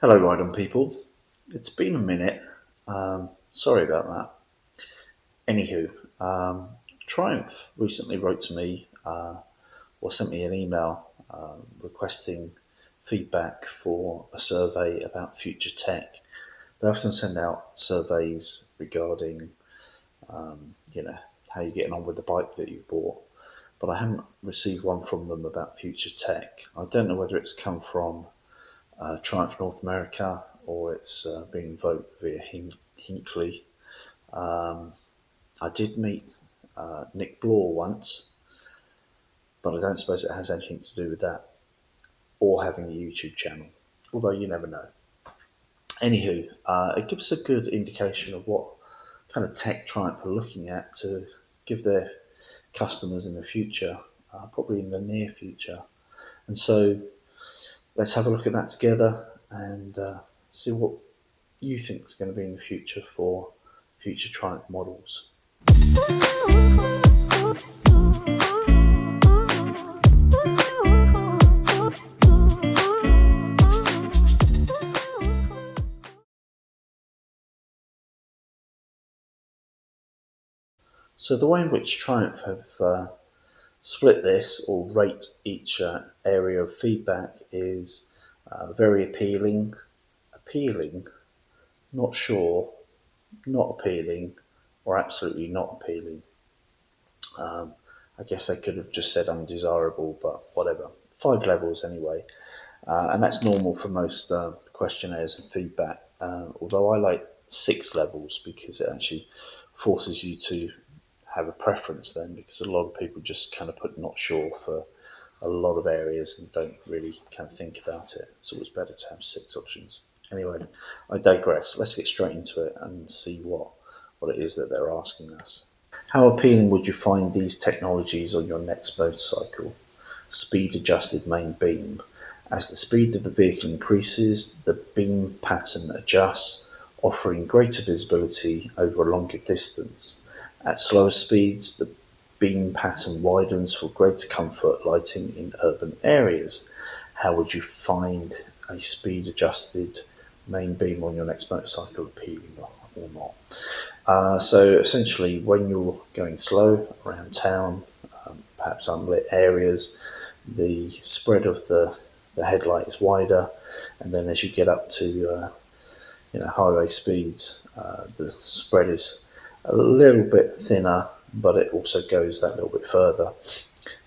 Hello, Ride-On people. It's been a minute. Sorry about that. Anywho, Triumph recently wrote to me or sent me an email requesting feedback for a survey about future tech. They often send out surveys regarding, how you're getting on with the bike that you've bought, but I haven't received one from them about future tech. I don't know whether it's come from Triumph North America, or it's been invoked via Hinkley. I did meet Nick Bloor once, but I don't suppose it has anything to do with that, or having a YouTube channel, although you never know. Anywho, it gives a good indication of what kind of tech Triumph are looking at to give their customers in the future, probably in the near future. And so let's have a look at that together and see what you think is going to be in the future for future Triumph models. So the way in which Triumph have split this or rate each area of feedback is very appealing, not sure, not appealing, or absolutely not appealing. I guess they could have just said undesirable, but whatever. 5 levels anyway, and that's normal for most questionnaires and feedback, although I like 6 levels because it actually forces you to have a preference then, because a lot of people just kind of put not sure for a lot of areas and don't really kind of think about it. It's always better to have 6 options. Anyway, I digress. Let's get straight into it and see what it is that they're asking us. How appealing would you find these technologies on your next motorcycle? Speed adjusted main beam. As the speed of the vehicle increases, the beam pattern adjusts, offering greater visibility over a longer distance. At slower speeds, the beam pattern widens for greater comfort lighting in urban areas. How would you find a speed adjusted main beam on your next motorcycle appealing or not? So essentially, when you're going slow around town, perhaps unlit areas, the spread of the headlight is wider, and then as you get up to highway speeds, the spread is a little bit thinner, but it also goes that little bit further.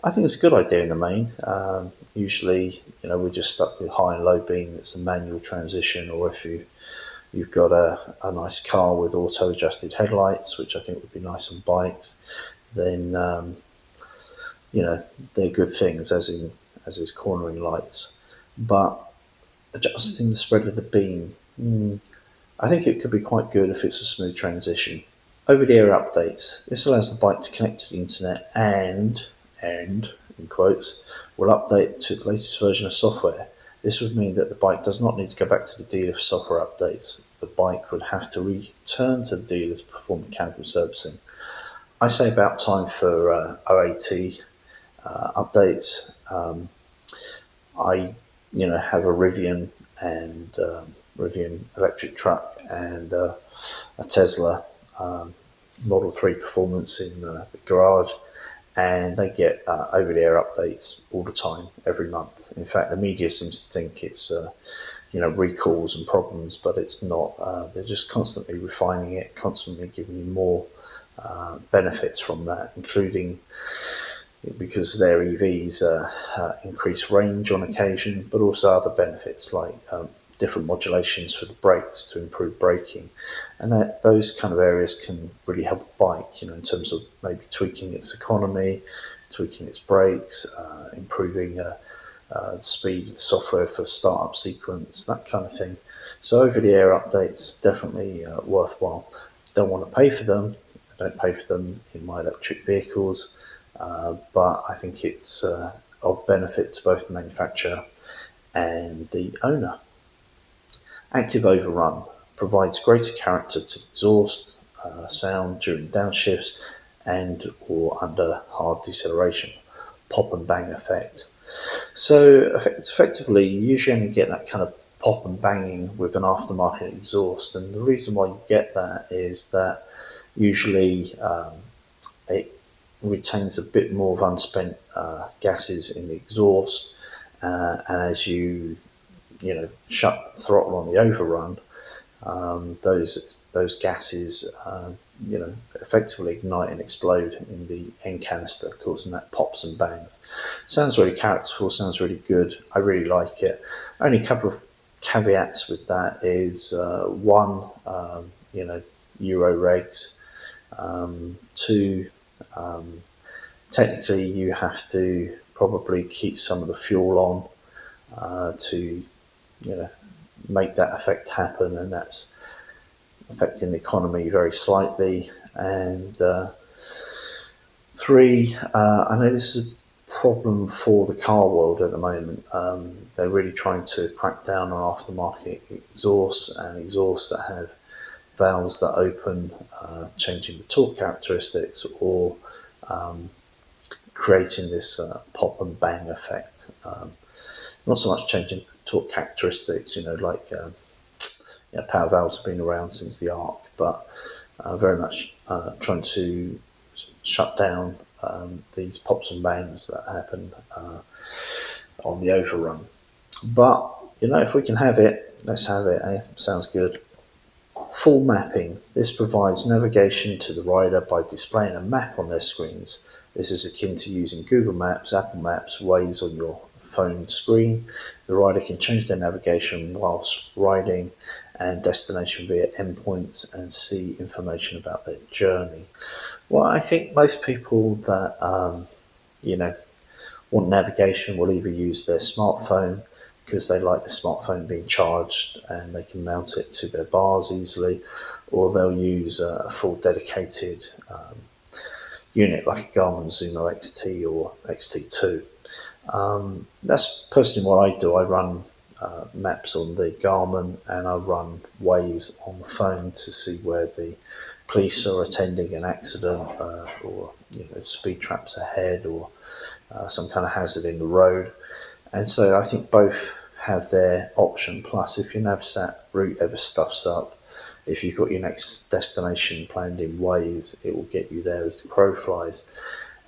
I think it's a good idea in the main. Usually, we're just stuck with high and low beam. It's a manual transition, or if you've got a nice car with auto adjusted headlights, which I think would be nice on bikes, then they're good things, as is cornering lights. But adjusting the spread of the beam, I think it could be quite good if it's a smooth transition. Over-the-air updates. This allows the bike to connect to the internet and, in quotes, will update to the latest version of software. This would mean that the bike does not need to go back to the dealer for software updates. The bike would have to return to the dealer to perform mechanical servicing. I say about time for OAT updates. I have a Rivian and Rivian electric truck and a Tesla Model 3 Performance in the garage, and they get over-the-air updates all the time, every month. In fact, the media seems to think it's recalls and problems, but it's not. They're just constantly refining it, constantly giving you more benefits from that, including because their EVs increase range on occasion, but also other benefits like different modulations for the brakes to improve braking, and those kind of areas can really help a bike, in terms of maybe tweaking its economy, tweaking its brakes, improving the speed of the software for startup sequence, that kind of thing. So over-the-air updates definitely worthwhile. Don't want to pay for them. I don't pay for them in my electric vehicles, but I think it's of benefit to both the manufacturer and the owner. Active overrun provides greater character to exhaust sound during downshifts and or under hard deceleration. Pop and bang effect. So effectively, you usually only get that kind of pop and banging with an aftermarket exhaust. And the reason why you get that is that usually it retains a bit more of unspent gases in the exhaust, and as you shut the throttle on the overrun, those gases effectively ignite and explode in the end canister, causing that pops and bangs. Sounds really characterful, sounds really good. I really like it. Only a couple of caveats with that is one, Euro regs. Two, technically you have to probably keep some of the fuel on to make that effect happen, and that's affecting the economy very slightly. And three, I know this is a problem for the car world at the moment. They're really trying to crack down on aftermarket exhausts and exhausts that have valves that open, changing the torque characteristics, or creating this pop and bang effect. Not so much changing torque characteristics, power valves have been around since the arc, but very much trying to shut down these pops and bangs that happen on the overrun. But if we can have it, let's have it. Sounds good. Full mapping. This provides navigation to the rider by displaying a map on their screens. This is akin to using Google Maps, Apple Maps, Waze on your phone screen. The rider can change their navigation whilst riding and destination via endpoints and see information about their journey. Well, I think most people that want navigation will either use their smartphone because they like the smartphone being charged and they can mount it to their bars easily, or they'll use a full dedicated unit like a Garmin Zumo XT or XT2. That's personally what I do. I run maps on the Garmin, and I run Waze on the phone to see where the police are attending an accident, or speed traps ahead, or some kind of hazard in the road. And so I think both have their option. Plus, if your navsat route ever stuffs up, if you've got your next destination planned in Waze, it will get you there as the crow flies.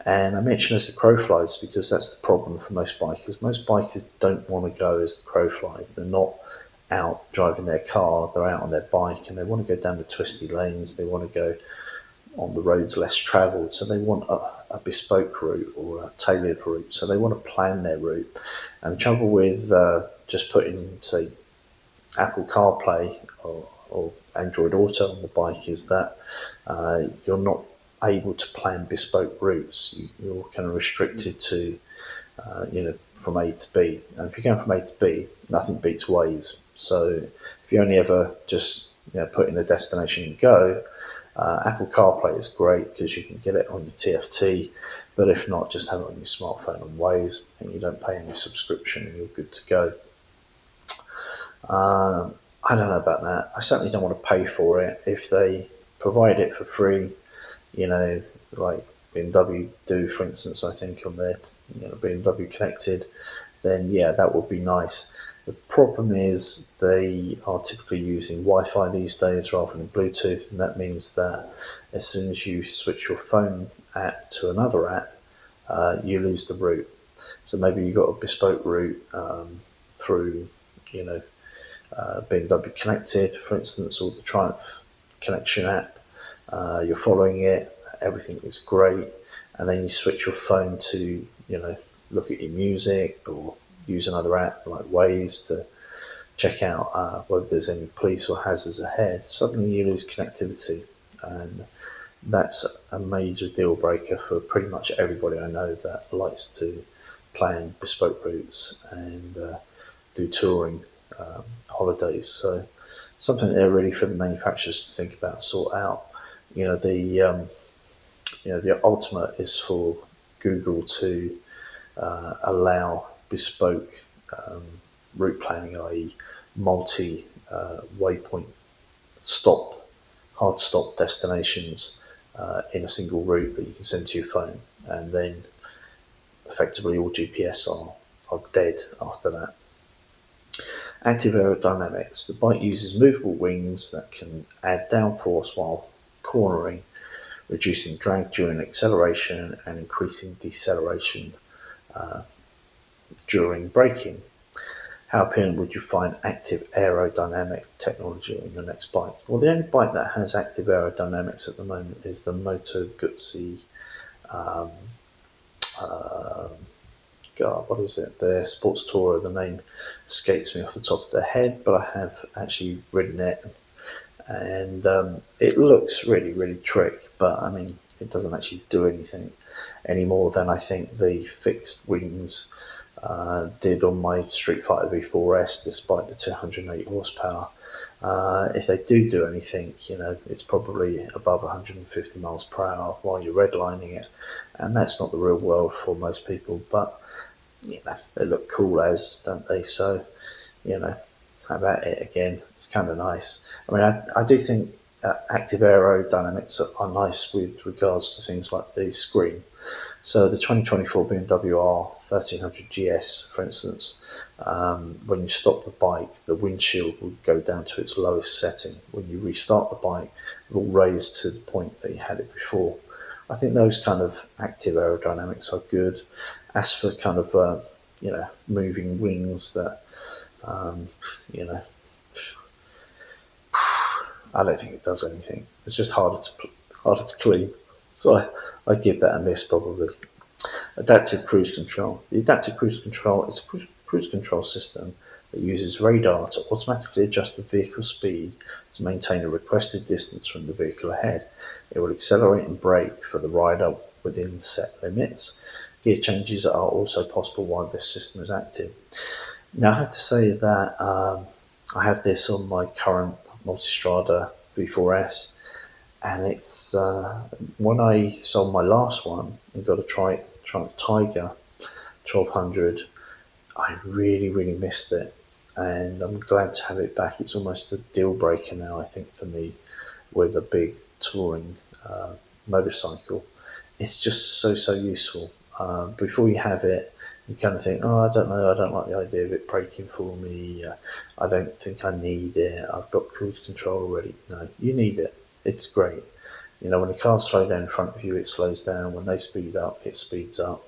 And I mention as the crow flies because that's the problem for most bikers. Most bikers don't want to go as the crow flies. They're not out driving their car, they're out on their bike, and they want to go down the twisty lanes, they want to go on the roads less travelled, so they want a bespoke route or a tailored route, so they want to plan their route. And the trouble with just putting, say, Apple CarPlay or Android Auto on the bike is that you're not able to plan bespoke routes. You're kind of restricted to from A to B, and if you're going from A to B, nothing beats Waze. So if you only ever just put in the destination and go, Apple CarPlay is great because you can get it on your TFT, but if not, just have it on your smartphone on Waze, and you don't pay any subscription and you're good to go. I don't know about that. I certainly don't want to pay for it. If they provide it for free, like BMW do, for instance, I think on their BMW Connected, then yeah, that would be nice. The problem is they are typically using Wi-Fi these days rather than Bluetooth, and that means that as soon as you switch your phone app to another app, you lose the route. So maybe you got a bespoke route through BMW Connected, for instance, or the Triumph Connection app. You're following it, everything is great, and then you switch your phone to look at your music or use another app like Waze to check out whether there's any police or hazards ahead. Suddenly you lose connectivity, and that's a major deal breaker for pretty much everybody I know that likes to plan bespoke routes and do touring holidays. So something there really for the manufacturers to think about and sort out. The ultimate is for Google to allow bespoke route planning, i.e. multi waypoint hard stop destinations in a single route that you can send to your phone, and then effectively all GPS are dead after that. Active aerodynamics. The bike uses movable wings that can add downforce while cornering, reducing drag during acceleration and increasing deceleration during braking. How appealing would you find active aerodynamic technology on your next bike? Well, the only bike that has active aerodynamics at the moment is the Moto Guzzi, what is it? The Sports Tourer. The name escapes me off the top of the head, but I have actually ridden it, and it looks really, really trick. But I mean, it doesn't actually do anything any more than I think the fixed wings did on my Street Fighter V4S, despite the 208 horsepower. If they do anything, it's probably above 150 miles per hour while you're redlining it, and that's not the real world for most people. But they look cool as, don't they? So, how about it again? It's kind of nice. I mean, I do think active aerodynamics are nice with regards to things like the screen. So the 2024 BMW R 1300 GS, for instance, when you stop the bike, the windshield will go down to its lowest setting. When you restart the bike, it will raise to the point that you had it before. I think those kind of active aerodynamics are good. As for kind of, moving wings that, I don't think it does anything. It's just harder to clean. So I give that a miss probably. Adaptive cruise control. The adaptive cruise control is a cruise control system that uses radar to automatically adjust the vehicle speed to maintain a requested distance from the vehicle ahead. It will accelerate and brake for the rider within set limits. Gear changes are also possible while this system is active. Now I have to say that I have this on my current Multistrada V4S, and it's when I sold my last one and got a Triumph Tiger 1200, I really, really missed it, and I'm glad to have it back. It's almost a deal breaker now, I think, for me with a big touring motorcycle. It's just so useful. Before you have it, you kind of think, I don't know, I don't like the idea of it braking for me. I don't think I need it. I've got cruise control already. No, you need it. It's great. When the cars slow down in front of you, it slows down. When they speed up, it speeds up.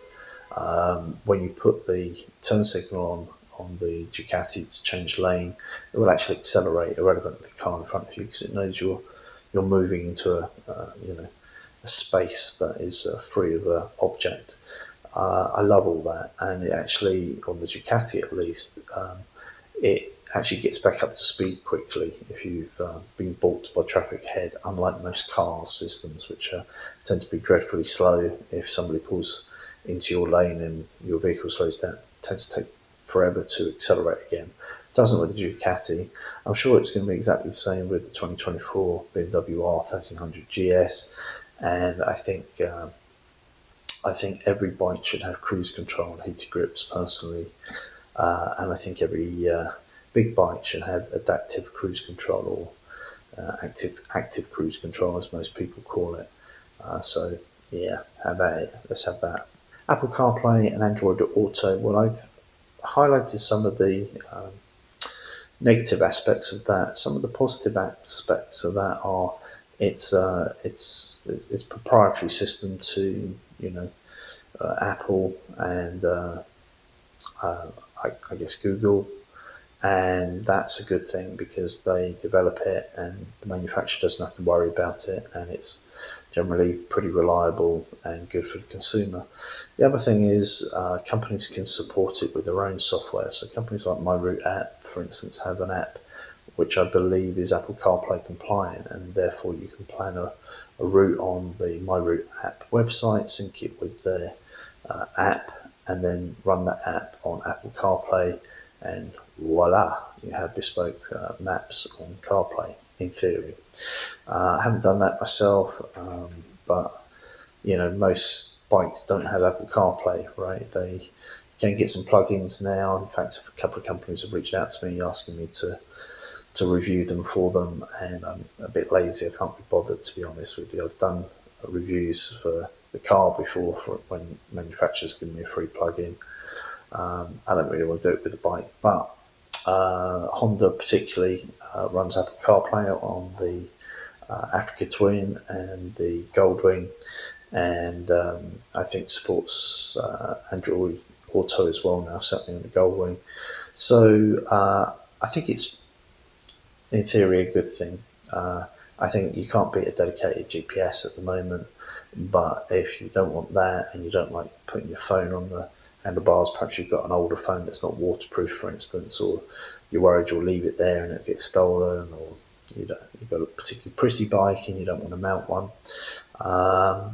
When you put the turn signal on the Ducati to change lane, it will actually accelerate irrelevant to the car in front of you, because it knows you're moving into a space that is free of an object. I love all that, and it actually, on the Ducati at least, it actually gets back up to speed quickly if you've been balked by traffic ahead, unlike most car systems, which tend to be dreadfully slow. If somebody pulls into your lane and your vehicle slows down, it tends to take forever to accelerate again. It doesn't with the Ducati. I'm sure it's going to be exactly the same with the 2024 BMW R 1300 GS, and I think every bike should have cruise control and heated grips personally, and I think every big bike should have adaptive cruise control, or active cruise control, as most people call it. So yeah, how about it? Let's have that. Apple CarPlay and Android Auto. Well, I've highlighted some of the negative aspects of that. Some of the positive aspects of that are it's proprietary system to Apple and I guess Google, and that's a good thing because they develop it and the manufacturer doesn't have to worry about it, and it's generally pretty reliable and good for the consumer. The other thing is companies can support it with their own software. So companies like My Route app, for instance, have an app which I believe is Apple CarPlay compliant, and therefore you can plan a route on the My Route app website, sync it with their app, and then run that app on Apple CarPlay, and voila, you have bespoke maps on CarPlay, in theory. I haven't done that myself, but most bikes don't have Apple CarPlay, right? They can get some plugins now. In fact, a couple of companies have reached out to me asking me to review them for them, and I'm a bit lazy. I can't be bothered, to be honest with you. I've done reviews for the car before, for when manufacturers give me a free plug-in. I don't really want to do it with the bike, but Honda particularly runs Apple CarPlay on the Africa Twin and the Goldwing, and I think supports Android Auto as well now, certainly on the Goldwing. So I think it's in theory a good thing. I think you can't beat a dedicated GPS at the moment, but if you don't want that and you don't like putting your phone on the handlebars, perhaps you've got an older phone that's not waterproof, for instance, or you're worried you'll leave it there and it gets stolen, or you've got a particularly pretty bike and you don't want to mount one.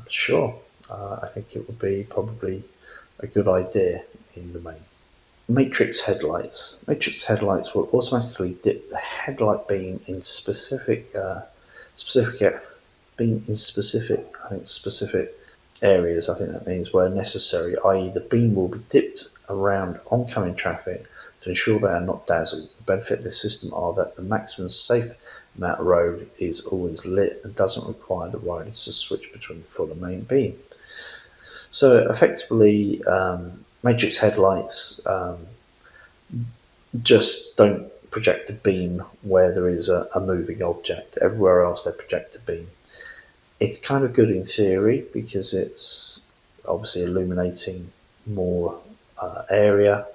Sure, I think it would be probably a good idea in the main. Matrix headlights. Matrix headlights will automatically dip the headlight beam in specific areas. I think that means where necessary, i.e. the beam will be dipped around oncoming traffic to ensure they are not dazzled. The benefit of this system are that the maximum safe amount of road is always lit and doesn't require the riders to switch between full and main beam. So effectively, matrix headlights just don't project a beam where there is a moving object. Everywhere else they project a beam. It's kind of good in theory because it's obviously illuminating more area.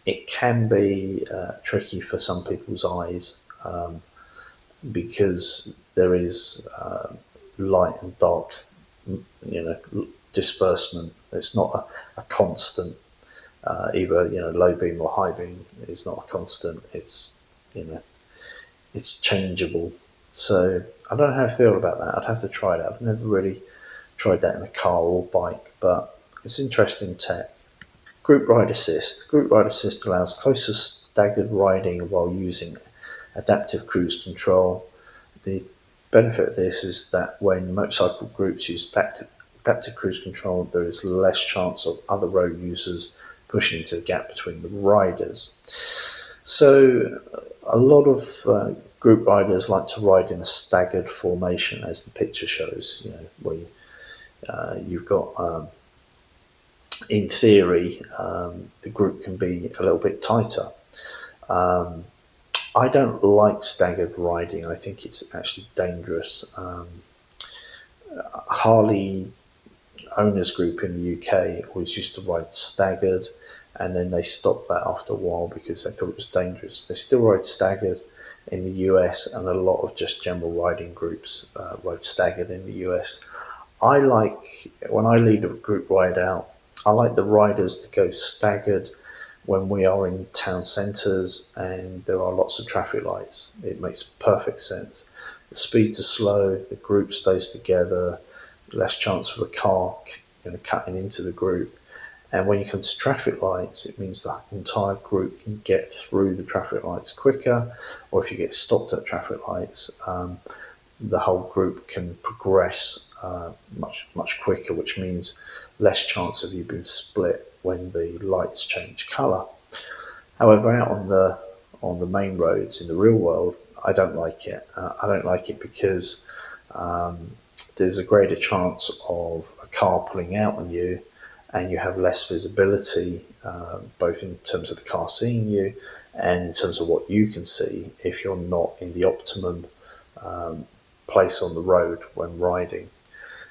It can be tricky for some people's eyes because there is light and dark, disbursement. It's not a constant. Either low beam or high beam is not a constant. It's it's changeable. So I don't know how I feel about that. I'd have to try that. I've never really tried that in a car or bike, but it's interesting tech. Group Ride Assist. Group Ride Assist allows closer staggered riding while using adaptive cruise control. The benefit of this is that when motorcycle groups use adaptive cruise control, there is less chance of other road users pushing into the gap between the riders. So a lot of group riders like to ride in a staggered formation, as the picture shows, where you've got, in theory, the group can be a little bit tighter. I don't like staggered riding. I think it's actually dangerous. Harley owners group in the UK always used to ride staggered, and then they stopped that after a while because they thought it was dangerous. They still ride staggered in the US, and a lot of just general riding groups ride staggered in the US. I like, when I lead a group ride out, I like the riders to go staggered when we are in town centres and there are lots of traffic lights. It makes perfect sense. The speeds are slow, the group stays together, less chance of a car cutting into the group. And when you come to traffic lights, it means the entire group can get through the traffic lights quicker, or if you get stopped at traffic lights, the whole group can progress much quicker, which means less chance of you being split when the lights change colour. However, out on the main roads in the real world, I don't like it. I don't like it because there's a greater chance of a car pulling out on you, and you have less visibility, both in terms of the car seeing you and in terms of what you can see if you're not in the optimum place on the road when riding.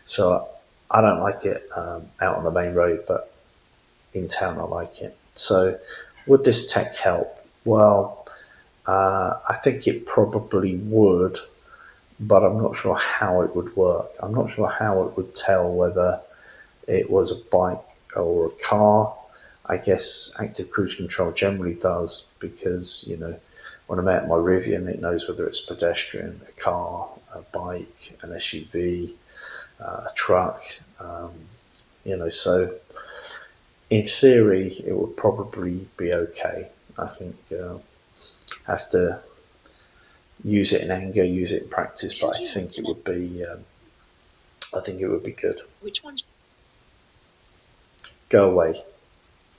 So I don't like it out on the main road, but in town I like it. So would this tech help? Well, I think it probably would, but I'm not sure how it would work. I'm not sure how it would tell whether it was a bike or a car. I guess active cruise control generally does, because when I'm out my Rivian, it knows whether it's a pedestrian, a car, a bike, an SUV, a truck. So in theory it would probably be okay. I think have to use it in anger, use it in practice, but I think it would be good. Which one? Go away.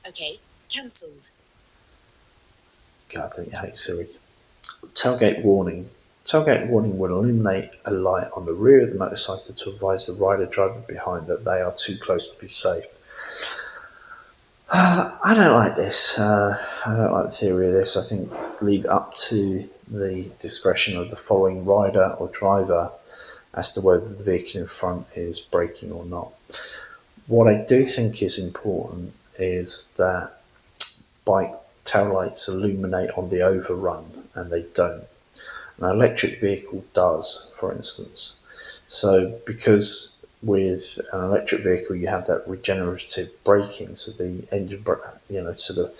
Okay, cancelled. God, don't you hate Siri? Tailgate warning. Tailgate warning will illuminate a light on the rear of the motorcycle to advise the rider driver behind that they are too close to be safe. I don't like this. I don't like the theory of this. I think leave it up to the discretion of the following rider or driver as to whether the vehicle in front is braking or not. What I do think is important is that bike tail lights illuminate on the overrun, and they don't. An electric vehicle does, for instance. So because with an electric vehicle you have that regenerative braking, so the engine, sort of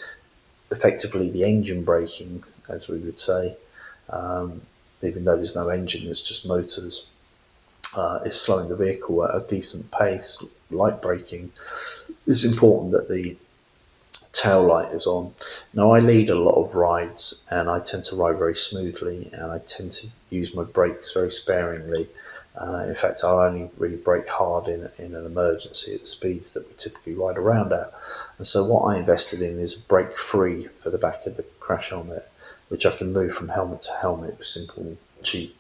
effectively the engine braking, as we would say, even though there's no engine, it's just motors, is slowing the vehicle at a decent pace, light braking. It's important that the tail light is on. Now, I lead a lot of rides and I tend to ride very smoothly, and I tend to use my brakes very sparingly. In fact, I only really brake hard in an emergency at the speeds that we typically ride around at. And so what I invested in is a brake free for the back of the crash helmet, which I can move from helmet to helmet with simple, cheap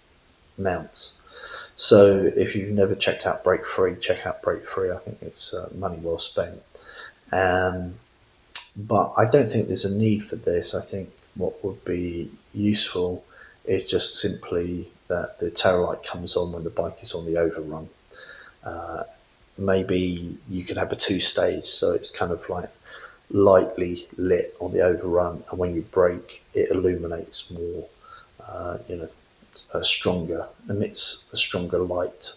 mounts. So if you've never checked out brake free, check out brake free. I think it's money well spent. But I don't think there's a need for this. I think what would be useful is just simply that the tail light comes on when the bike is on the overrun. Maybe you could have a two-stage, so it's kind of like lightly lit on the overrun, and when you brake, it illuminates more, emits a stronger light.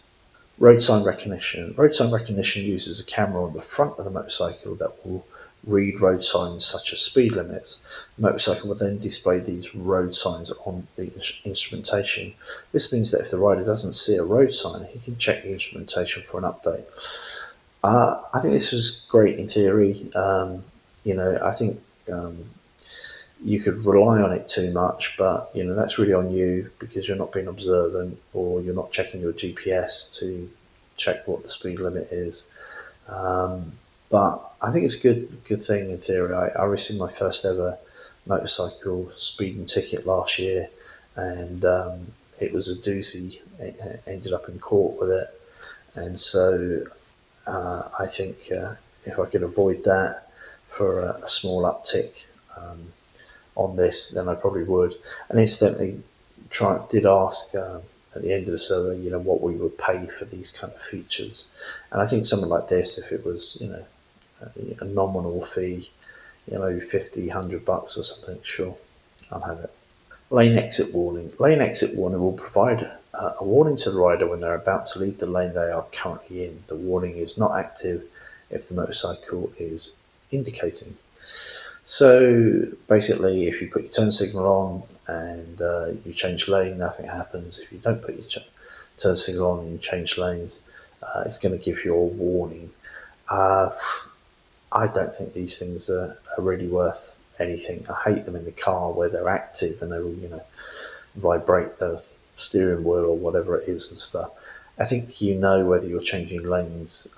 Road sign recognition. Road sign recognition uses a camera on the front of the motorcycle that will read road signs such as speed limits. The motorcycle will then display these road signs on the instrumentation. This means that if the rider doesn't see a road sign, he can check the instrumentation for an update. I think this is great in theory. I think you could rely on it too much, but that's really on you, because you're not being observant, or you're not checking your GPS to check what the speed limit is. But I think it's a good thing in theory. I received my first ever motorcycle speeding ticket last year, and it was a doozy. It ended up in court with it, and so I think if I could avoid that for a small uptick on this, then I probably would. And incidentally, did ask at the end of the survey, what we would pay for these kind of features. And I think something like this, if it was, a nominal fee, maybe $50, $100 or something, sure, I'll have it. Lane exit warning. Lane exit warning will provide a warning to the rider when they're about to leave the lane they are currently in. The warning is not active if the motorcycle is indicating. So basically, if you put your turn signal on and you change lane, nothing happens. If you don't put your turn signal on and you change lanes, it's going to give you a warning. I don't think these things are really worth anything. I hate them in the car where they're active and they will, vibrate the steering wheel or whatever it is and stuff. I think whether you're changing lanes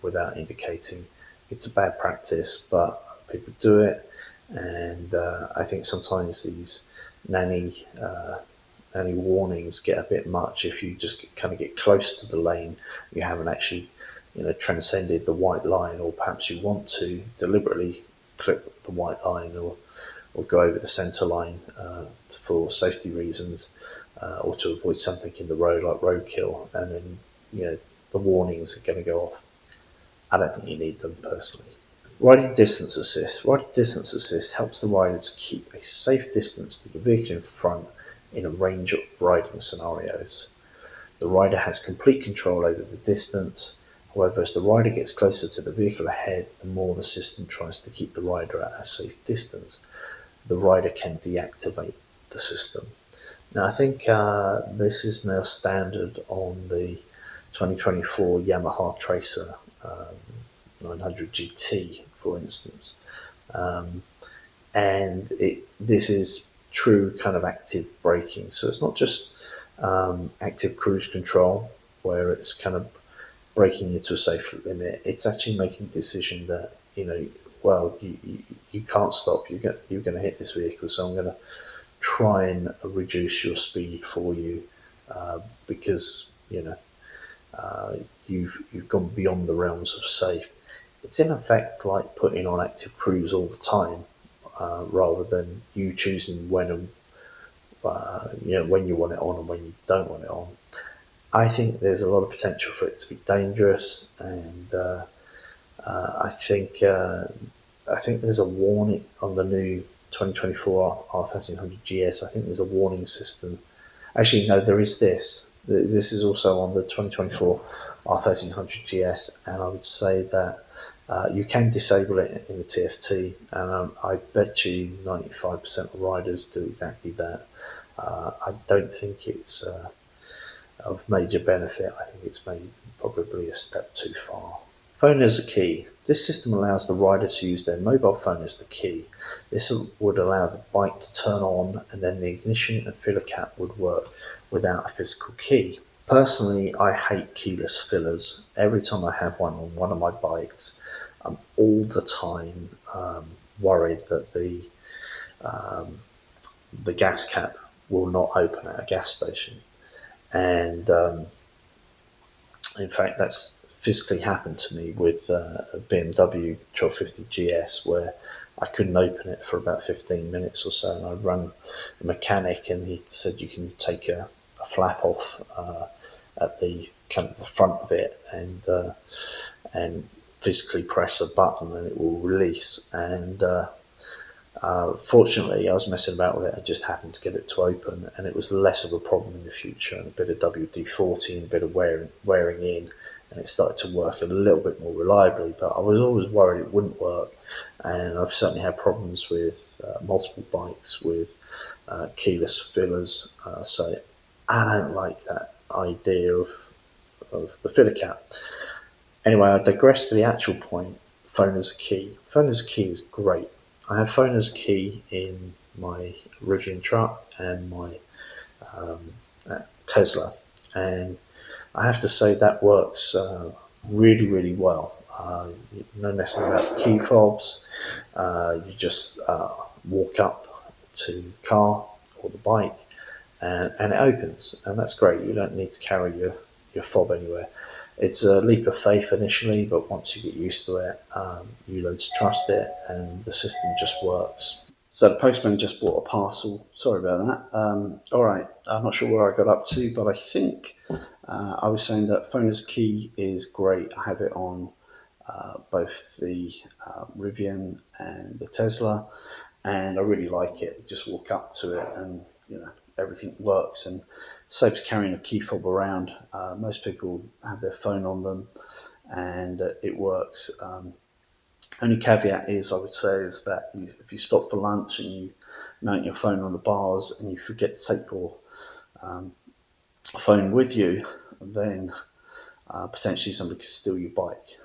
without indicating. It's a bad practice, but people do it, and I think sometimes these nanny warnings get a bit much if you just kind of get close to the lane. You haven't actually transcended the white line, or perhaps you want to deliberately clip the white line or go over the centre line for safety reasons, or to avoid something in the road like roadkill, and then the warnings are going to go off. I don't think you need them personally. Riding distance assist. Riding distance assist helps the rider to keep a safe distance to the vehicle in front in a range of riding scenarios. The rider has complete control over the distance. However, as the rider gets closer to the vehicle ahead, the more the system tries to keep the rider at a safe distance, the rider can deactivate the system. Now, I think this is now standard on the 2024 Yamaha Tracer 900 GT, for instance. And this is true kind of active braking. So it's not just active cruise control, where it's kind of braking you to a safe limit. It's actually making a decision that, you can't stop. You're going to hit this vehicle, so I'm going to try and reduce your speed for you because you've gone beyond the realms of safe. It's in effect like putting on active cruise all the time, rather than you choosing when when you want it on and when you don't want it on. I think there's a lot of potential for it to be dangerous, and I think there's a warning on the new 2024 R1300 GS. I think there's a warning system. Actually, no, there is this. This is also on the 2024 R1300 GS, and I would say that you can disable it in the TFT, and I bet you 95% of riders do exactly that. I don't think it's of major benefit. I think it's made probably a step too far. Phone as a key. This system allows the rider to use their mobile phone as the key. This would allow the bike to turn on, and then the ignition and filler cap would work without a physical key. Personally, I hate keyless fillers. Every time I have one on one of my bikes, I'm all the time worried that the gas cap will not open at a gas station. And in fact, that's physically happened to me with a BMW 1250 GS, where I couldn't open it for about 15 minutes or so, and I rang a mechanic, and he said you can take a flap off at the kind of the front of it, and physically press a button, and it will release. And fortunately, I was messing about with it. I just happened to get it to open, and it was less of a problem in the future. And a bit of WD-40 and a bit of wearing in, and it started to work a little bit more reliably. But I was always worried it wouldn't work, and I've certainly had problems with multiple bikes with keyless fillers. So I don't like that idea of the filler cap. Anyway, I digress to the actual point. Phone as a key. Phone as a key is great. I have phone as a key in my Rivian truck and my Tesla, and I have to say that works really, really well. No messing about the key fobs. You just walk up to the car or the bike, and it opens, and that's great. You don't need to carry your fob anywhere. It's a leap of faith initially, but once you get used to it, you learn to trust it, and the system just works. So the postman just bought a parcel. Sorry about that. All right, I'm not sure where I got up to, but I think I was saying that phone as key is great. I have it on both the Rivian and the Tesla, and I really like it. You just walk up to it, and everything works, and saves carrying a key fob around. Most people have their phone on them, and it works. Only caveat is, I would say, is that if you stop for lunch and you mount your phone on the bars and you forget to take your phone with you, then potentially somebody could steal your bike.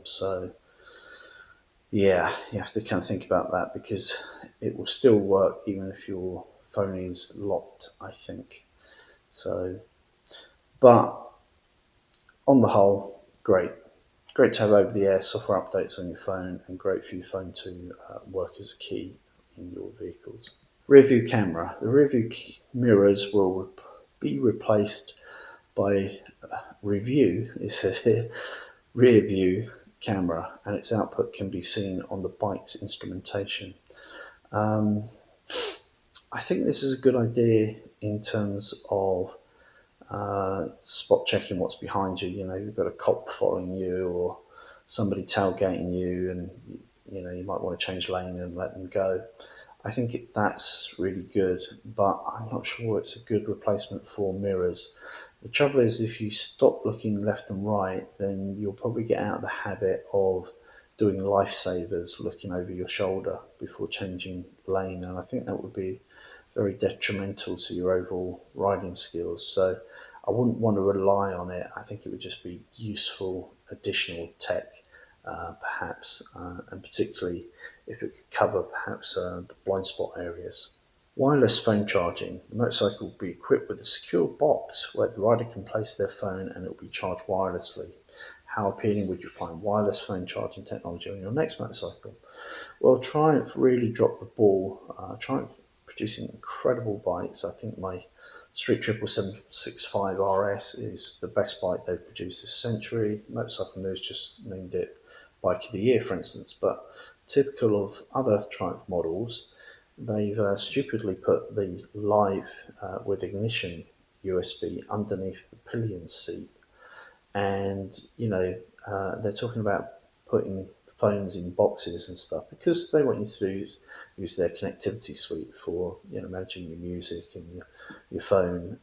So yeah, you have to kind of think about that, because it will still work even if your phone is locked, I think. So, but on the whole, great to have over-the-air software updates on your phone, and great for your phone to work as a key in your vehicles. Rearview camera. The rearview mirrors will be replaced by Review, it says here, Rearview camera, and its output can be seen on the bike's instrumentation. I think this is a good idea in terms of spot checking what's behind you. You've got a cop following you, or somebody tailgating you, and you might want to change lane and let them go. I think that's really good, but I'm not sure it's a good replacement for mirrors. The trouble is, if you stop looking left and right, then you'll probably get out of the habit of doing lifesavers, looking over your shoulder before changing lane, and I think that would be very detrimental to your overall riding skills. So I wouldn't want to rely on it. I think it would just be useful additional tech, perhaps, and particularly if it could cover perhaps the blind spot areas. Wireless phone charging. The motorcycle will be equipped with a secure box where the rider can place their phone and it will be charged wirelessly. How appealing would you find wireless phone charging technology on your next motorcycle? Well, Triumph really dropped the ball. Triumph producing incredible bikes. I think my Street 77765 RS is the best bike they've produced this century. Motorcycle News just named it Bike of the Year, for instance. But typical of other Triumph models, they've stupidly put the live with ignition USB underneath the pillion seat, and they're talking about putting phones in boxes and stuff because they want you to use their connectivity suite for managing your music and your phone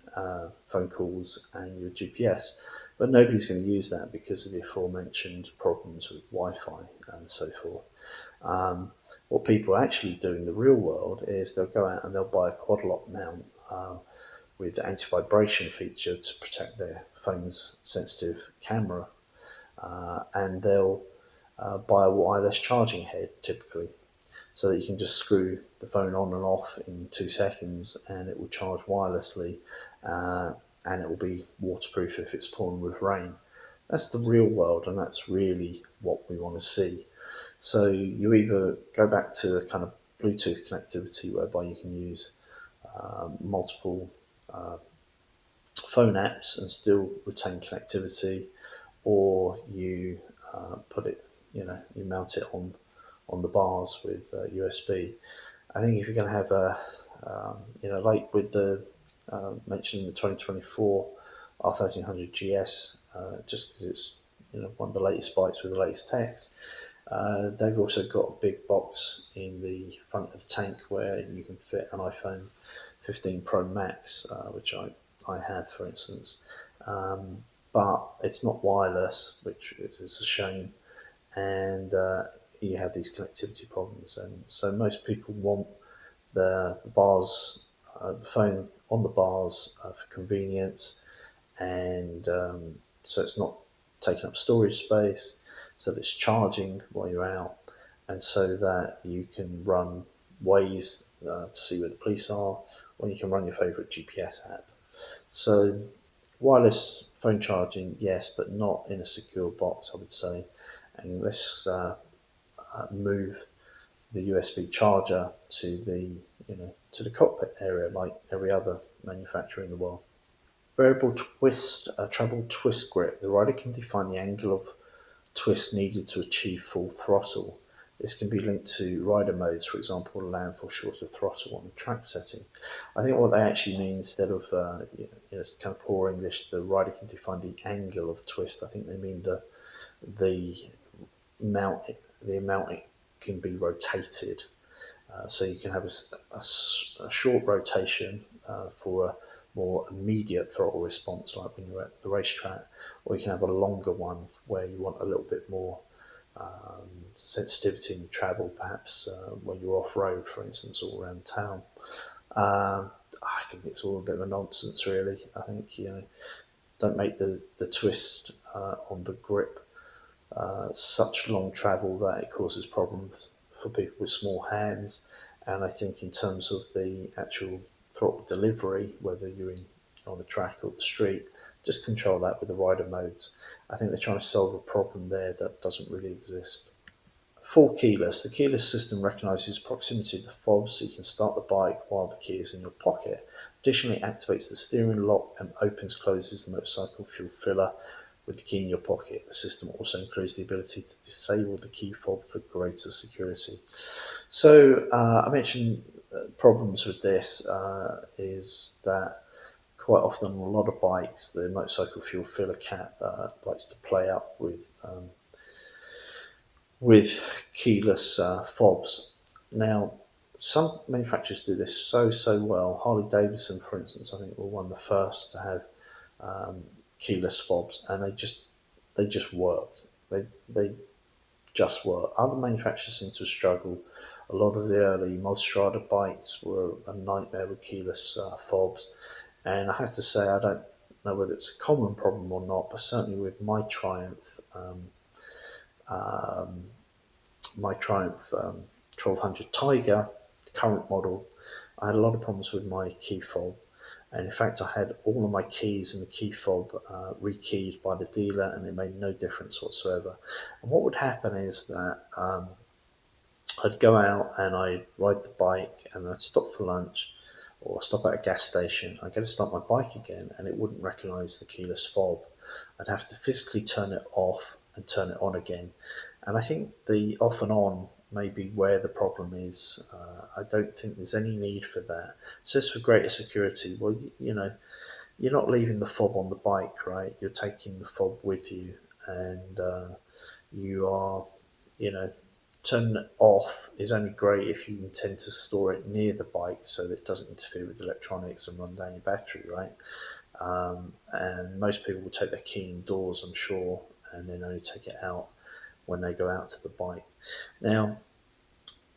calls and your GPS. But nobody's going to use that because of the aforementioned problems with Wi-Fi and so forth. What people actually do in the real world is they'll go out and they'll buy a quad lock mount with the anti-vibration feature to protect their phone's sensitive camera, and they'll buy a wireless charging head typically, so that you can just screw the phone on and off in 2 seconds and it will charge wirelessly, and it will be waterproof if it's pouring with rain. That's the real world, and that's really what we want to see. So you either go back to a kind of Bluetooth connectivity whereby you can use multiple phone apps and still retain connectivity, or you put it, you mount it on the bars with USB. I think if you're going to have like with the mentioning the 2024 R1300 GS, just because it's one of the latest bikes with the latest text. They've also got a big box in the front of the tank where you can fit an iPhone 15 Pro Max, which I have, for instance. But it's not wireless, which is a shame, and you have these connectivity problems. And so most people want the bars, the phone on the bars for convenience, and so it's not taking up storage space, so that it's charging while you're out, and so that you can run Waze to see where the police are, or you can run your favourite GPS app. So wireless phone charging, yes, but not in a secure box, I would say. And let's move the USB charger to the cockpit area, like every other manufacturer in the world. Variable twist, treble twist grip. The rider can define the angle of twist needed to achieve full throttle. This can be linked to rider modes, for example, allowing for shorter throttle on the track setting. I think what they actually mean, instead of it's kind of poor English, the rider can define the angle of twist. I think they mean the amount it can be rotated. So you can have a short rotation for a more immediate throttle response, like when you're at the racetrack, or you can have a longer one where you want a little bit more sensitivity in the travel, perhaps when you're off-road, for instance, all around town. I think it's all a bit of a nonsense, really. I think, don't make the twist on the grip such long travel that it causes problems for people with small hands. And I think in terms of the actual throttle delivery, whether you're on the track or the street, just control that with the rider modes. I think they're trying to solve a problem there that doesn't really exist. Full keyless. The keyless system recognises proximity of the fob, so you can start the bike while the key is in your pocket. Additionally, it activates the steering lock and closes the motorcycle fuel filler with the key in your pocket. The system also includes the ability to disable the key fob for greater security. So I mentioned problems with this is that quite often on a lot of bikes, the motorcycle fuel filler cap likes to play up with keyless fobs. Now, some manufacturers do this so well. Harley Davidson, for instance, I think were one of the first to have keyless fobs, and they just worked. They just work. Other manufacturers seem to struggle. A lot of the early Multistrada bikes were a nightmare with keyless fobs, and I have to say, I don't know whether it's a common problem or not, but certainly with my Triumph 1200 Tiger, the current model, I had a lot of problems with my key fob. And in fact, I had all of my keys and the key fob rekeyed by the dealer, and it made no difference whatsoever. And what would happen is that I'd go out and I'd ride the bike, and I'd stop for lunch or stop at a gas station. I'd go to start my bike again, and it wouldn't recognise the keyless fob. I'd have to physically turn it off and turn it on again. And I think the off and on maybe where the problem is. I don't think there's any need for that. It says for greater security. Well, you know, you're not leaving the fob on the bike, right? You're taking the fob with you, and you are, you know, turning it off is only great if you intend to store it near the bike so that it doesn't interfere with electronics and run down your battery, right? And most people will take their key indoors, I'm sure, and then only take it out when they go out to the bike. Now,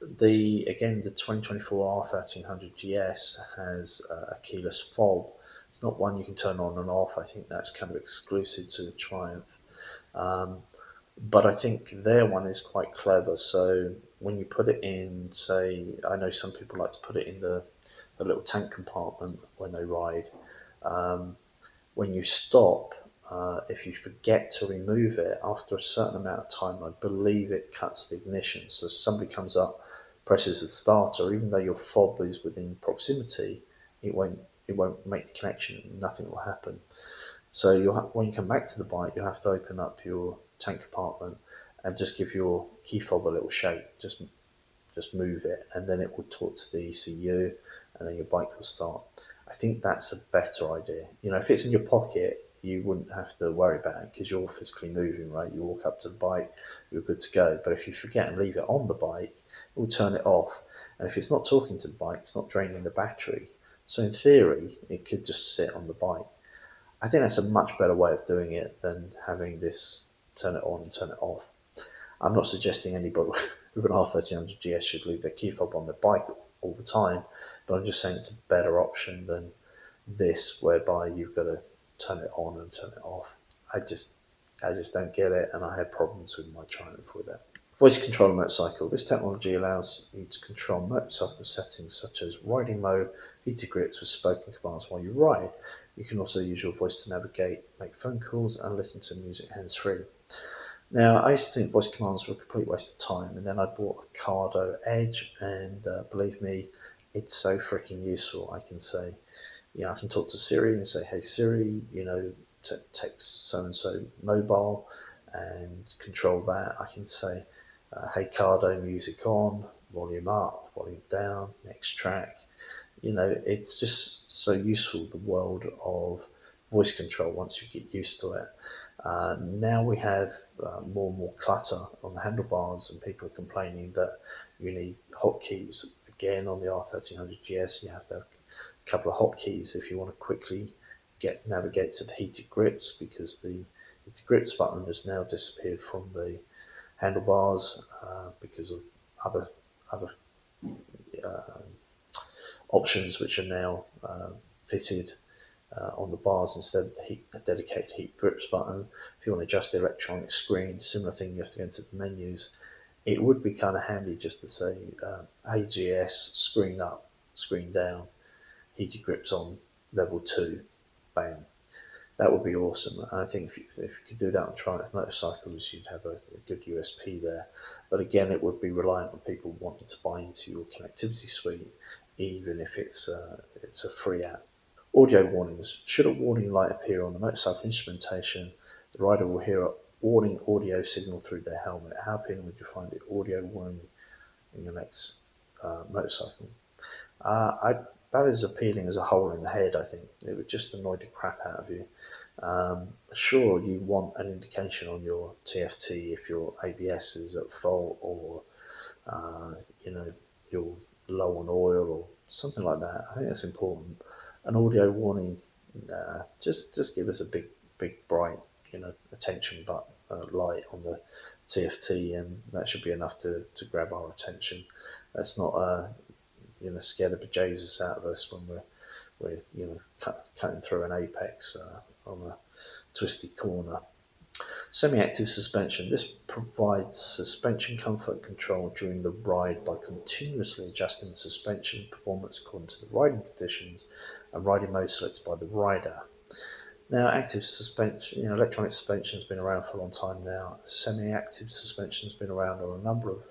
the 2024 R1300 GS has a keyless fob. It's not one you can turn on and off. I think that's kind of exclusive to the Triumph. But I think their one is quite clever. So when you put it in, say, I know some people like to put it in the little tank compartment when they ride. When you stop, if you forget to remove it, after a certain amount of time, I believe it cuts the ignition. So somebody comes up, presses the starter, even though your fob is within proximity, it won't make the connection. Nothing will happen. So when you come back to the bike, you have to open up your tank compartment and just give your key fob a little shake. Just move it, and then it will talk to the ECU, and then your bike will start. I think that's a better idea. You know, if it's in your pocket, you wouldn't have to worry about it because you're physically moving, right? You walk up to the bike, you're good to go. But if you forget and leave it on the bike, it will turn it off. And if it's not talking to the bike, it's not draining the battery. So in theory, it could just sit on the bike. I think that's a much better way of doing it than having this turn it on and turn it off. I'm not suggesting anybody with an R1300 GS should leave their key fob on their bike all the time, but I'm just saying it's a better option than this, whereby you've got to turn it on and turn it off. I just don't get it, and I had problems with my Triumph with it. Voice control motorcycle. This technology allows you to control motorcycle settings such as riding mode, heated grips with spoken commands while you ride. You can also use your voice to navigate, make phone calls, and listen to music hands-free. Now, I used to think voice commands were a complete waste of time, and then I bought a Cardo Edge, and believe me, it's so freaking useful. I can say, I can talk to Siri and say, hey Siri, text so-and-so mobile, and control that. I can say, hey Cardo, music on, volume up, volume down, next track. It's just so useful, the world of voice control, once you get used to it. Now we have more and more clutter on the handlebars, and people are complaining that you need hotkeys. Again, on the R1300 GS, you have to have a couple of hotkeys if you want to quickly navigate to the heated grips, because the heated grips button has now disappeared from the handlebars because of other options which are now fitted on the bars instead of a dedicated heat grips button. If you want to adjust the electronic screen, similar thing, you have to go into the menus. It would be kind of handy just to say, hey GS, screen up, screen down, heated grips on, level 2, bam. That would be awesome. And I think if you could do that on Triumph motorcycles, you'd have a good USP there. But again, it would be reliant on people wanting to buy into your connectivity suite, even if it's a free app. Audio warnings. Should a warning light appear on the motorcycle instrumentation, the rider will hear a warning audio signal through their helmet. How appealing would you find the audio warning in your next motorcycle? About as appealing as a hole in the head, I think. It would just annoy the crap out of you. Sure, you want an indication on your TFT if your ABS is at fault, or you're low on oil or something like that. I think that's important. An audio warning, just give us a big bright, attention button light on the TFT, and that should be enough to grab our attention. That's not scare the bejesus out of us when we're cutting through an apex on a twisty corner. Semi-active suspension. This provides suspension comfort control during the ride by continuously adjusting the suspension performance according to the riding conditions and riding mode selected by the rider. Now, active suspension, electronic suspension has been around for a long time now. Semi-active suspension has been around on a number of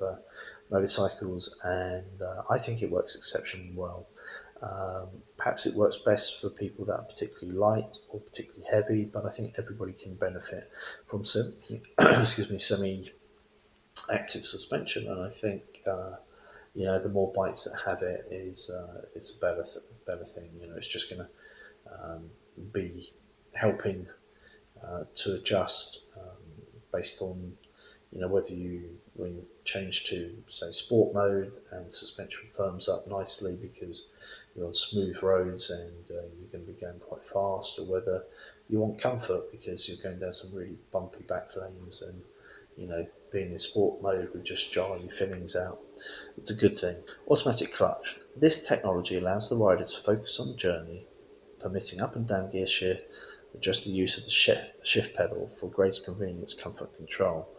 motorcycles, and I think it works exceptionally well. Perhaps it works best for people that are particularly light or particularly heavy, but I think everybody can benefit from semi active suspension, and I think the more bikes that have it is it's a better thing. It's just going to be helping to adjust based on whether when you change to say sport mode and the suspension firms up nicely because you're on smooth roads and you're going to be going quite fast, or whether you want comfort because you're going down some really bumpy back lanes and being in sport mode would just jar your fillings out. It's a good thing. Automatic clutch. This technology allows the rider to focus on the journey, permitting up and down gear shift, adjust the use of the shift pedal for greater convenience, comfort, and control.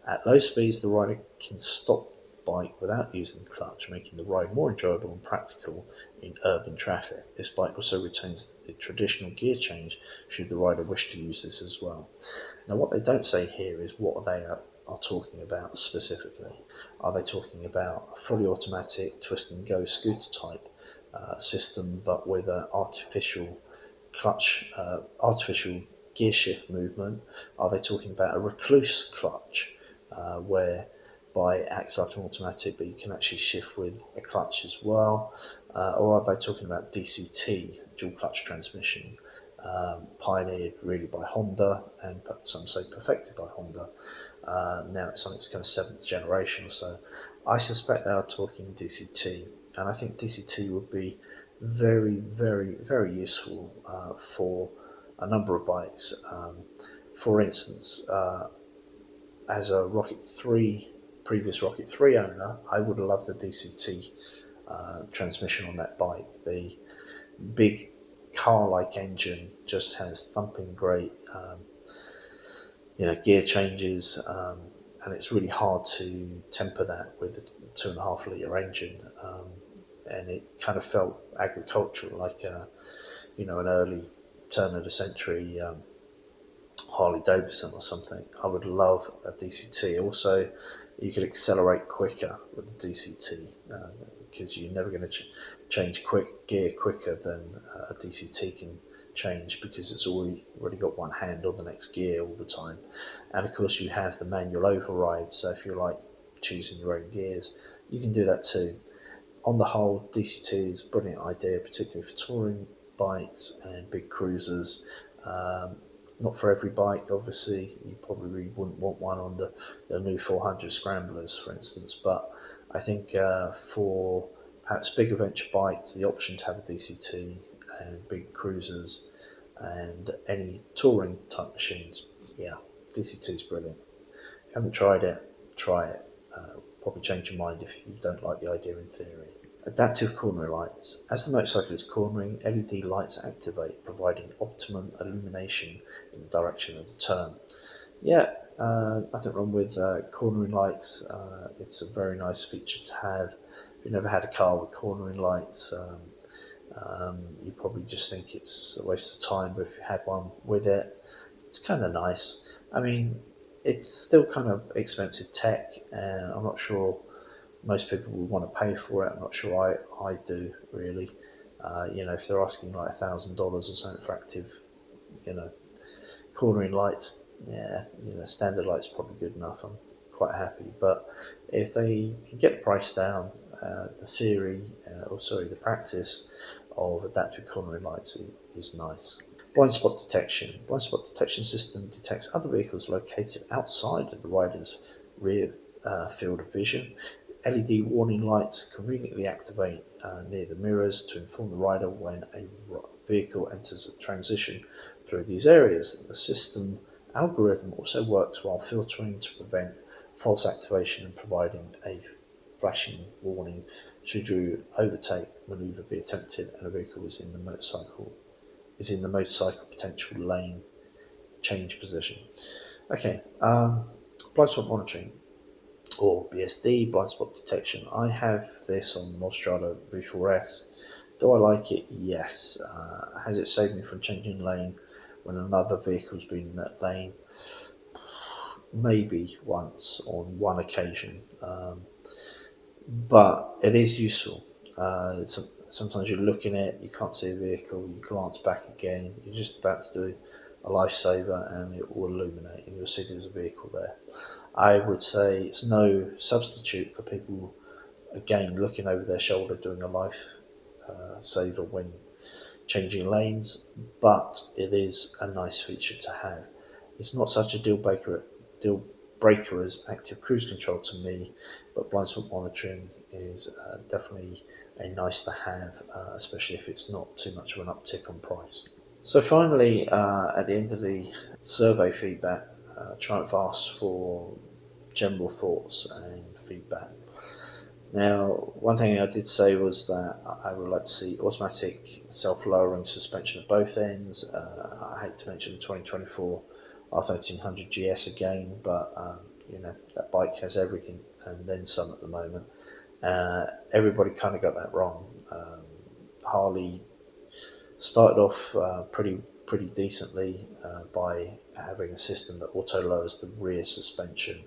At low speeds, the rider can stop the bike without using the clutch, making the ride more enjoyable and practical in urban traffic. This bike also retains the traditional gear change should the rider wish to use this as well. Now, what they don't say here is what they are talking about specifically. Are they talking about a fully automatic twist and go scooter type system, but with an artificial clutch, artificial gear shift movement? Are they talking about a recluse clutch, whereby it acts like an automatic, but you can actually shift with a clutch as well? Or are they talking about DCT, dual clutch transmission, pioneered really by Honda and some say perfected by Honda? Now it's on its kind of 7th generation or so. I suspect they are talking DCT, and I think DCT would be very, very, very useful for a number of bikes. For instance, as a previous Rocket 3 owner, I would have loved a DCT transmission on that bike. The big car-like engine just has thumping great gear changes, and it's really hard to temper that with a 2.5 litre engine, and it kind of felt agricultural, like an early turn of the century Harley Davidson or something. I would love a DCT. Also, you could accelerate quicker with the DCT because you're never going to change gear quicker than a DCT can change, because it's already got one hand on the next gear all the time. And of course you have the manual override, so if you like choosing your own gears, you can do that too. On the whole, DCT is a brilliant idea, particularly for touring bikes and big cruisers. Not for every bike, obviously. You probably wouldn't want one on the new 400 Scramblers, for instance, but I think for perhaps big adventure bikes, the option to have a DCT, and big cruisers and any touring type machines, yeah, DCT is brilliant. If you haven't tried it, try it. Probably change your mind if you don't like the idea in theory. Adaptive cornering lights. As the motorcycle is cornering, LED lights activate, providing optimum illumination in the direction of the turn. Yeah, nothing wrong with cornering lights. It's a very nice feature to have. If you've never had a car with cornering lights, you probably just think it's a waste of time, but if you had one with it, it's kind of nice. I mean, it's still kind of expensive tech, and I'm not sure most people would want to pay for it. I'm not sure I do, really. If they're asking like $1,000 or something for active, cornering lights, yeah, standard lights probably good enough. I'm quite happy. But if they can get the price down, the practice of adaptive cornering lights is nice. Blind spot detection. Blind spot detection system detects other vehicles located outside of the rider's rear field of vision. LED warning lights conveniently activate near the mirrors to inform the rider when a vehicle enters a transition through these areas. The system algorithm also works while filtering to prevent false activation and providing a flashing warning should your overtake manoeuvre be attempted and a vehicle is in the motorcycle potential lane change position. Okay, blind spot monitoring, or BSD, blind spot detection. I have this on the Mostrada V4S. Do I like it? Yes. Has it saved me from changing lane when another vehicle's been in that lane? Maybe once on one occasion. But it is useful. Sometimes you're looking at it, you can't see a vehicle, you glance back again, you're just about to do a lifesaver, and it will illuminate, and you'll see there's a vehicle there. I would say it's no substitute for people, again, looking over their shoulder, doing a life saver when changing lanes, but it is a nice feature to have. It's not such a deal breaker as active cruise control to me, but blind spot monitoring is definitely a nice to have, especially if it's not too much of an uptick on price. So finally, at the end of the survey feedback, Triumph asked for general thoughts and feedback. Now, one thing I did say was that I would like to see automatic self-lowering suspension at both ends. I hate to mention the 2024 R1300 GS again, but that bike has everything and then some at the moment. Everybody kind of got that wrong. Harley started off pretty decently by having a system that auto lowers the rear suspension.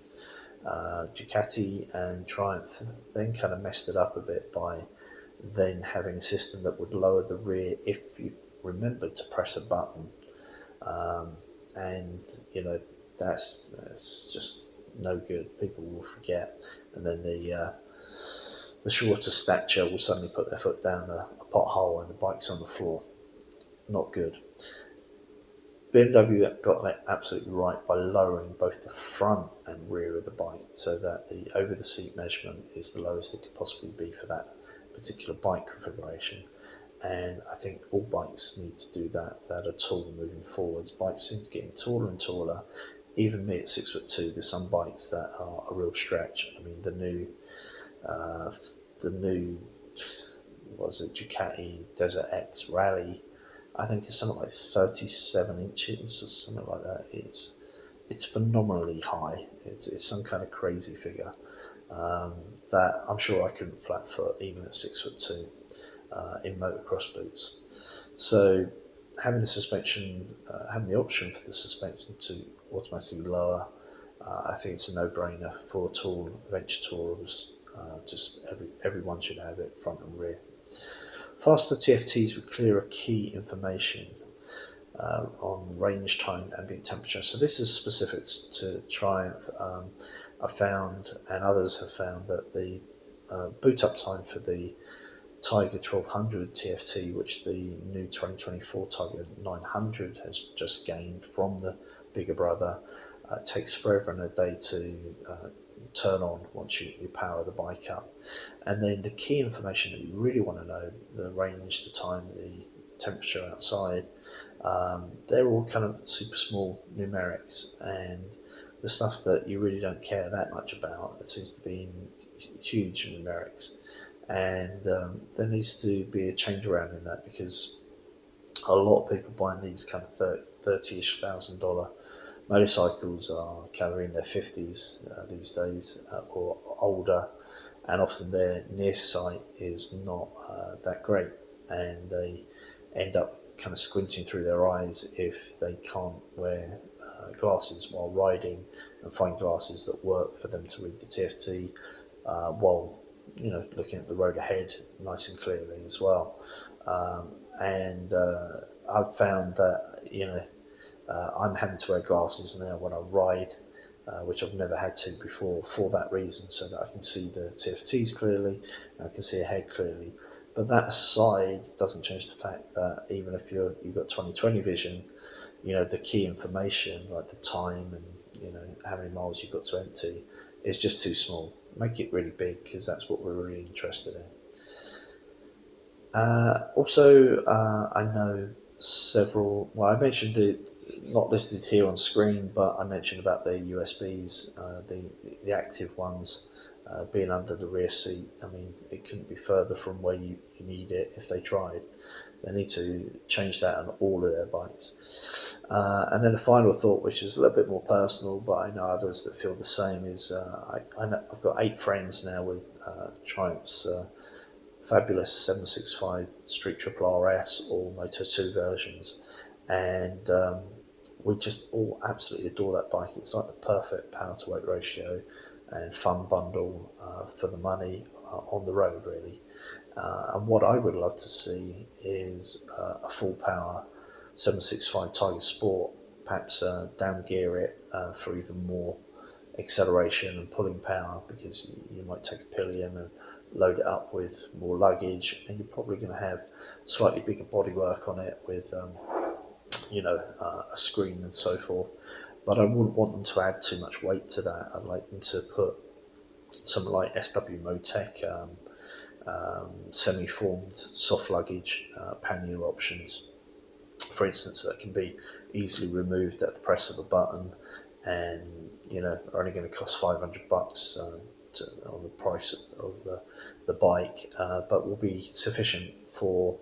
Ducati and Triumph then kind of messed it up a bit by then having a system that would lower the rear if you remembered to press a button, and that's just no good. People will forget, and then the shorter stature will suddenly put their foot down a pothole and the bike's on the floor. Not good. BMW got that absolutely right by lowering both the front and rear of the bike so that the over-the-seat measurement is the lowest it could possibly be for that particular bike configuration. And I think all bikes need to do that are tall moving forwards. Bikes seem to be getting taller and taller. Even me at 6'2", there's some bikes that are a real stretch. I mean, the new Ducati Desert X Rally, I think it's something like 37 inches or something like that. It's phenomenally high. It's some kind of crazy figure that I'm sure I couldn't flat foot even at 6'2" in motocross boots. So having the suspension, having the option for the suspension to automatically lower, I think it's a no-brainer for tall adventure tourers. Just everyone should have it front and rear. Faster TFTs with clearer key information on range, time, ambient temperature. So this is specific to Triumph. I found, and others have found, that the boot up time for the Tiger 1200 TFT, which the new 2024 Tiger 900 has just gained from the bigger brother, takes forever and a day to turn on once you power the bike up. And then the key information that you really want to know, the range, the time, the temperature outside, they're all kind of super small numerics, and the stuff that you really don't care that much about, it seems to be in huge numerics. And there needs to be a change around in that, because a lot of people buying these kind of $30,000 motorcycles are kind of in their 50s these days or older, and often their near sight is not that great, and they end up kind of squinting through their eyes if they can't wear glasses while riding, and find glasses that work for them to read the TFT while looking at the road ahead nice and clearly as well. And I've found that I'm having to wear glasses now when I ride, which I've never had to before, for that reason, so that I can see the TFTs clearly and I can see ahead clearly. But that aside doesn't change the fact that even if you've got 20/20 vision, the key information like the time and how many miles you've got to empty is just too small. Make it really big, because that's what we're really interested in. Also, I know several, well, I mentioned not listed here on screen, but I mentioned about the USBs, the active ones being under the rear seat. I mean, it couldn't be further from where you need it if they tried. They need to change that on all of their bikes. And then a final thought, which is a little bit more personal, but I know others that feel the same, is I've got 8 friends now with Triumph's fabulous 765 Street Triple RS or Moto 2 versions, and we just all absolutely adore that bike. It's like the perfect power to weight ratio and fun bundle for the money on the road, really. And what I would love to see is a full power 765 Tiger Sport perhaps down gear it for even more acceleration and pulling power, because you might take a pillion and load it up with more luggage, and you're probably going to have slightly bigger bodywork on it with a screen and so forth. But I wouldn't want them to add too much weight to that. I'd like them to put something like SW Motec semi-formed soft luggage pannier options, for instance, that can be easily removed at the press of a button, and are only going to cost $500 on the price of the bike, but will be sufficient for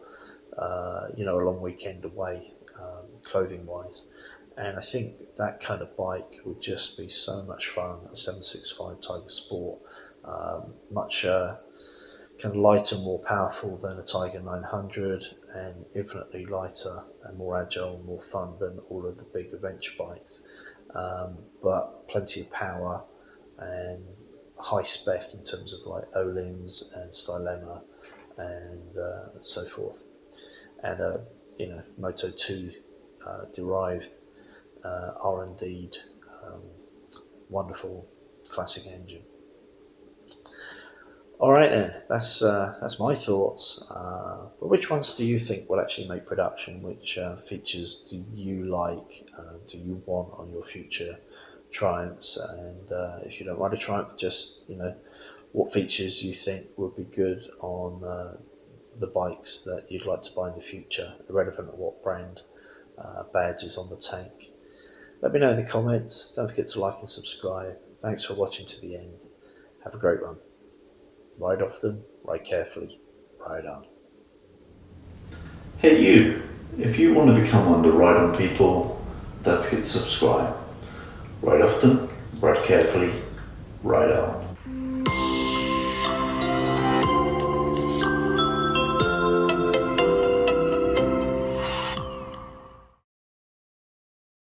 a long weekend away, clothing wise. And I think that kind of bike would just be so much fun. A 765 Tiger Sport, much kind of lighter, more powerful than a Tiger 900, and infinitely lighter and more agile and more fun than all of the big adventure bikes. But plenty of power and high spec in terms of like Öhlins and Stylema and so forth. And Moto 2 derived R&D'd wonderful classic engine. All right then, that's my thoughts. But which ones do you think will actually make production? Which features do you like? Do you want on your future Triumphs? And if you don't ride a Triumph, just what features you think would be good on the bikes that you'd like to buy in the future, irrelevant of what brand badge is on the tank. Let me know in the comments. Don't forget to like and subscribe. Thanks for watching to the end. Have a great one. Ride often, ride carefully, ride on. Hey you, if you want to become one of the Ride On people, don't forget to subscribe. Ride often, ride carefully, ride on.